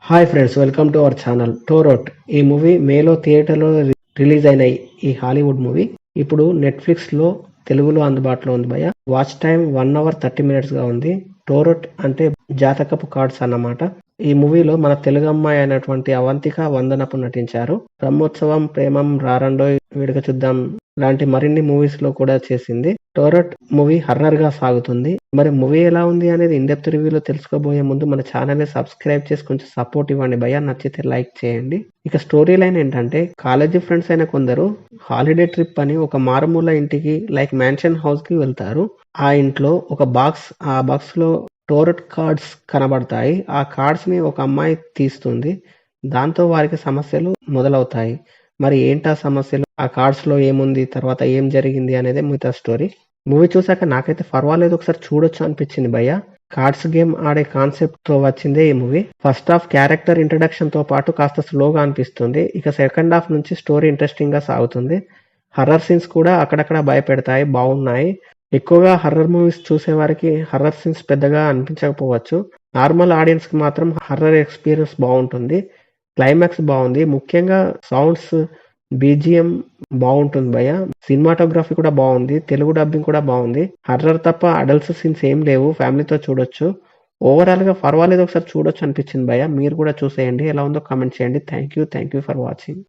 Hi friends, welcome to our channel. టోరోట్ ఈ movie మేలో థియేటర్లో రిలీజ్ అయిన ఈ హాలీవుడ్ మూవీ ఇప్పుడు నెట్ఫ్లిక్స్లో తెలుగులో అందుబాటులో ఉంది భయ్య. వాచ్ టైం 1 hour 30 minutes గా ఉంది. టోరోట్ అంటే జాతకపు కార్డ్స్ అన్నమాట. ఈ మూవీలో మన తెలుగు అమ్మాయి అయినటువంటి అవంతిక వందనపు నటించారు. బ్రహ్మోత్సవం, ప్రేమం, రారండోయ్, వేడుక చూద్దాం లాంటి మరిన్ని మూవీస్ లో కూడా చేసింది. టోరట్ మూవీ హర్రర్ గా సాగుతుంది. మరి మూవీ ఎలా ఉంది అనేది ఇన్డెప్త్ రివ్యూలో తెలుసుకోబోయే ముందు మన ఛానల్ ని సబ్స్క్రైబ్ చేసి కొంచెం సపోర్ట్ ఇవ్వండి భయ్య. నచ్చితే లైక్ చేయండి. ఇక స్టోరీ లైన్ ఏంటంటే, కాలేజీ ఫ్రెండ్స్ అయిన కొందరు హాలిడే ట్రిప్ అని ఒక మారుమూల ఇంటికి లైక్ మ్యాన్షన్ హౌస్ కి వెళ్తారు. ఆ ఇంట్లో ఒక బాక్స్, ఆ బాక్స్ లో టోరట్ కార్డ్స్ కనబడతాయి. ఆ కార్డ్స్ ని ఒక అమ్మాయి తీస్తుంది. దాంతో వారికి సమస్యలు మొదలవుతాయి. మరి ఏంటా సమస్యలు, ఆ కార్డ్స్ లో ఏముంది, తర్వాత ఏం జరిగింది అనేది మిగతా స్టోరీ. మూవీ చూసాక నాకైతే పర్వాలేదు, ఒకసారి చూడొచ్చు అనిపించింది భయ్య. కార్డ్స్ గేమ్ ఆడే కాన్సెప్ట్ తో వచ్చిందే ఈ movie. First half character introduction తో పాటు కాస్త స్లోగా అనిపిస్తుంది. ఇక సెకండ్ హాఫ్ నుంచి స్టోరీ ఇంట్రెస్టింగ్ గా సాగుతుంది. హర్రర్ సీన్స్ కూడా అక్కడక్కడ భయపెడతాయి, బాగున్నాయి. ఎక్కువగా హర్రర్ మూవీస్ చూసే వారికి హర్రర్ సీన్స్ పెద్దగా అనిపించకపోవచ్చు. నార్మల్ ఆడియన్స్ కి మాత్రం హర్రర్ ఎక్స్పీరియన్స్ బాగుంటుంది. క్లైమాక్స్ బాగుంది. ముఖ్యంగా సౌండ్స్, బీజిఎం బాగుంటుంది భయ్య. సినిమాటోగ్రఫీ కూడా బాగుంది. తెలుగు డబ్బింగ్ కూడా బాగుంది. హర్రర్ తప్ప అడల్ట్స్ సీన్స్ ఏం లేవు. ఫ్యామిలీతో చూడొచ్చు. ఓవరాల్ గా పర్వాలేదు, ఒకసారి చూడొచ్చు అనిపించింది భయ్య. మీరు కూడా చూసేయండి. ఎలా ఉందో కామెంట్ చేయండి. Thank you for watching.